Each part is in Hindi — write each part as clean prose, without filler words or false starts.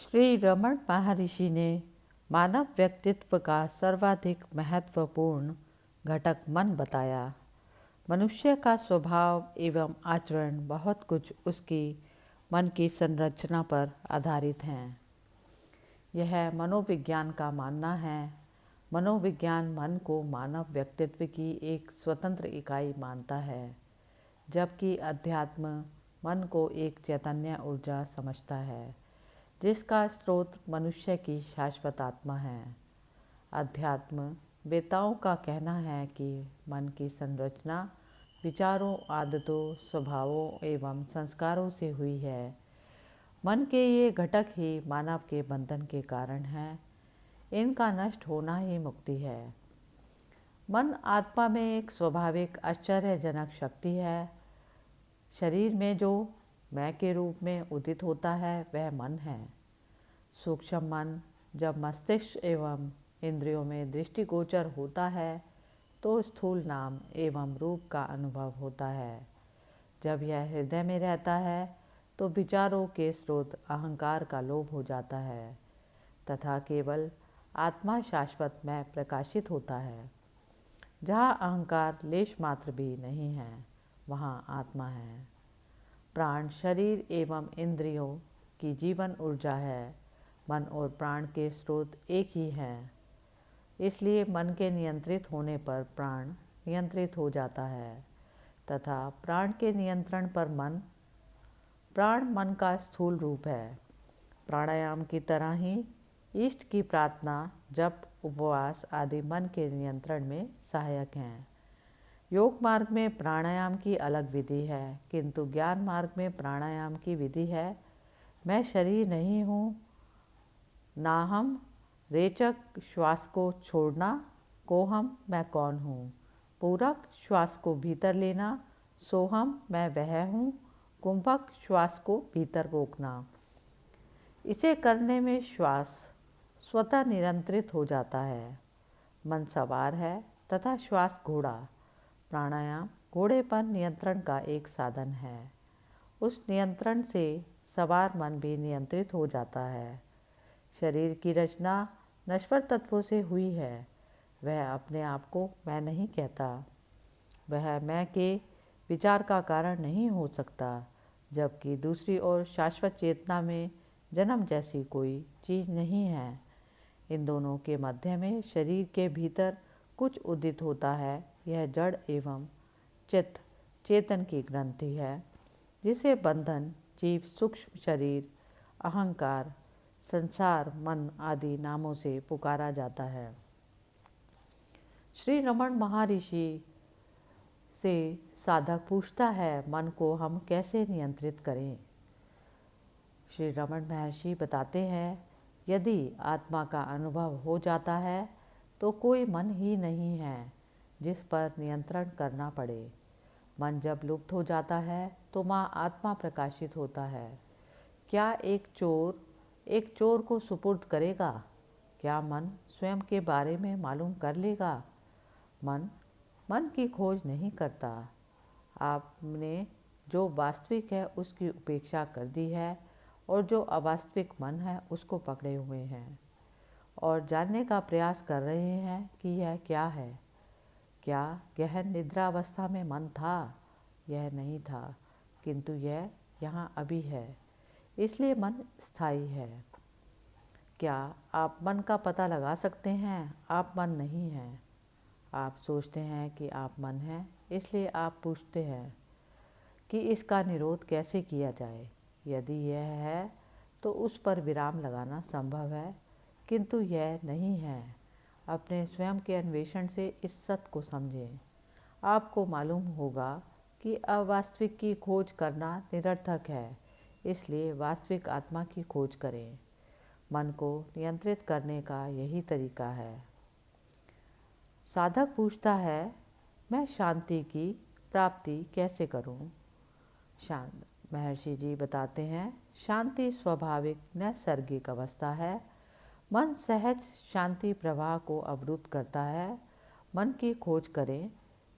श्री रमण महर्षि ने मानव व्यक्तित्व का सर्वाधिक महत्वपूर्ण घटक मन बताया। मनुष्य का स्वभाव एवं आचरण बहुत कुछ उसकी मन की संरचना पर आधारित हैं। यह मनोविज्ञान का मानना है। मनोविज्ञान मन को मानव व्यक्तित्व की एक स्वतंत्र इकाई मानता है, जबकि अध्यात्म मन को एक चैतन्य ऊर्जा समझता है जिसका स्रोत मनुष्य की शाश्वत आत्मा है। अध्यात्म वेताओं का कहना है कि मन की संरचना विचारों, आदतों, स्वभावों एवं संस्कारों से हुई है। मन के ये घटक ही मानव के बंधन के कारण हैं। इनका नष्ट होना ही मुक्ति है। मन आत्मा में एक स्वाभाविक आश्चर्यजनक शक्ति है। शरीर में जो मैं के रूप में उदित होता है वह मन है। सूक्ष्म मन जब मस्तिष्क एवं इंद्रियों में दृष्टिगोचर होता है तो स्थूल नाम एवं रूप का अनुभव होता है। जब यह हृदय में रहता है तो विचारों के स्रोत अहंकार का लोभ हो जाता है तथा केवल आत्मा शाश्वत में प्रकाशित होता है। जहाँ अहंकार लेश मात्र भी नहीं है वहाँ आत्मा है। प्राण शरीर एवं इंद्रियों की जीवन ऊर्जा है। मन और प्राण के स्रोत एक ही हैं। इसलिए मन के नियंत्रित होने पर प्राण नियंत्रित हो जाता है तथा प्राण के नियंत्रण पर प्राण मन का स्थूल रूप है। प्राणायाम की तरह ही इष्ट की प्रार्थना, जप, उपवास आदि मन के नियंत्रण में सहायक हैं। योग मार्ग में प्राणायाम की अलग विधि है, किंतु ज्ञान मार्ग में प्राणायाम की विधि है। मैं शरीर नहीं हूँ, ना हम रेचक श्वास को छोड़ना, कोहम मैं कौन हूँ। पूरक श्वास को भीतर लेना, सोहम मैं वह हूँ। कुंभक श्वास को भीतर रोकना। इसे करने में श्वास स्वतः नियंत्रित हो जाता है। मन सवार है तथा श्वास घोड़ा। प्राणायाम घोड़े पर नियंत्रण का एक साधन है। उस नियंत्रण से सवार मन भी नियंत्रित हो जाता है। शरीर की रचना नश्वर तत्वों से हुई है। वह अपने आप को मैं नहीं कहता। वह मैं के विचार का कारण नहीं हो सकता, जबकि दूसरी ओर शाश्वत चेतना में जन्म जैसी कोई चीज़ नहीं है। इन दोनों के मध्य में शरीर के भीतर कुछ उदित होता है। यह जड़ एवं चित्त चेतन की ग्रंथि है, जिसे बंधन, जीव, सूक्ष्म शरीर, अहंकार, संसार, मन आदि नामों से पुकारा जाता है। श्री रमण महर्षि से साधक पूछता है, मन को हम कैसे नियंत्रित करें। श्री रमण महर्षि बताते हैं, यदि आत्मा का अनुभव हो जाता है तो कोई मन ही नहीं है जिस पर नियंत्रण करना पड़े। मन जब लुप्त हो जाता है तो माँ आत्मा प्रकाशित होता है। क्या एक चोर को सुपुर्द करेगा? क्या मन स्वयं के बारे में मालूम कर लेगा? मन की खोज नहीं करता। आपने जो वास्तविक है उसकी उपेक्षा कर दी है और जो अवास्तविक मन है उसको पकड़े हुए हैं और जानने का प्रयास कर रहे हैं कि यह क्या है। क्या गहन निद्रावस्था में मन था? यह नहीं था, किंतु यह यहाँ अभी है, इसलिए मन स्थायी है। क्या आप मन का पता लगा सकते हैं? आप मन नहीं हैं। आप सोचते हैं कि आप मन हैं, इसलिए आप पूछते हैं कि इसका निरोध कैसे किया जाए। यदि यह है तो उस पर विराम लगाना संभव है, किंतु यह नहीं है। अपने स्वयं के अन्वेषण से इस सत्य को समझें। आपको मालूम होगा कि अवास्तविक की खोज करना निरर्थक है, इसलिए वास्तविक आत्मा की खोज करें। मन को नियंत्रित करने का यही तरीका है। साधक पूछता है, मैं शांति की प्राप्ति कैसे करूं? शांत महर्षि जी बताते हैं, शांति स्वाभाविक नैसर्गिक अवस्था है। मन सहज शांति प्रवाह को अवरुद्ध करता है। मन की खोज करें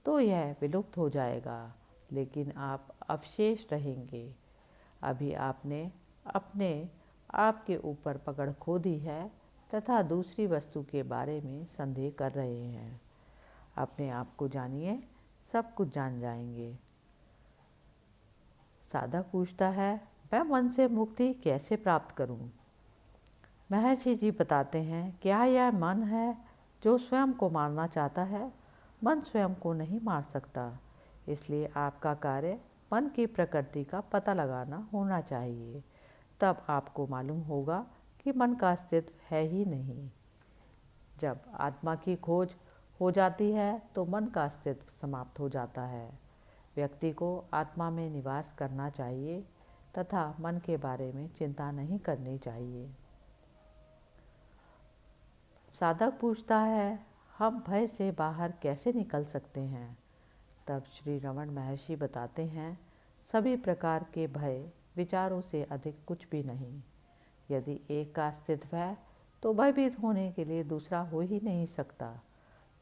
तो यह विलुप्त हो जाएगा, लेकिन आप अवशेष रहेंगे। अभी आपने अपने आपके ऊपर पकड़ खो दी है तथा दूसरी वस्तु के बारे में संदेह कर रहे हैं। अपने आप को जानिए, सब कुछ जान जाएंगे। साधक पूछता है, मैं मन से मुक्ति कैसे प्राप्त करूं? महर्षि जी बताते हैं, क्या यह मन है जो स्वयं को मारना चाहता है? मन स्वयं को नहीं मार सकता, इसलिए आपका कार्य मन की प्रकृति का पता लगाना होना चाहिए। तब आपको मालूम होगा कि मन का अस्तित्व है ही नहीं। जब आत्मा की खोज हो जाती है तो मन का अस्तित्व समाप्त हो जाता है। व्यक्ति को आत्मा में निवास करना चाहिए तथा मन के बारे में चिंता नहीं करनी चाहिए। साधक पूछता है, हम भय से बाहर कैसे निकल सकते हैं? तब श्री रमण महर्षि बताते हैं, सभी प्रकार के भय विचारों से अधिक कुछ भी नहीं। यदि एक का अस्तित्व है तो भयभीत होने के लिए दूसरा हो ही नहीं सकता।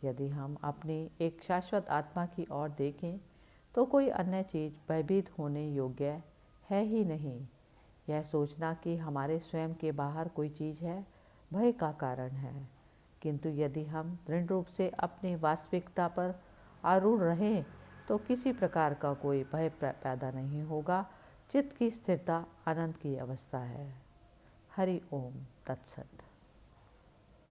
यदि हम अपनी एक शाश्वत आत्मा की ओर देखें तो कोई अन्य चीज़ भयभीत होने योग्य है ही नहीं। यह सोचना कि हमारे स्वयं के बाहर कोई चीज़ है भय का कारण है। किंतु यदि हम दृढ़ रूप से अपनी वास्तविकता पर आरूढ़ रहें तो किसी प्रकार का कोई भय पैदा नहीं होगा। चित्त की स्थिरता आनंद की अवस्था है। हरि ओम तत्सत।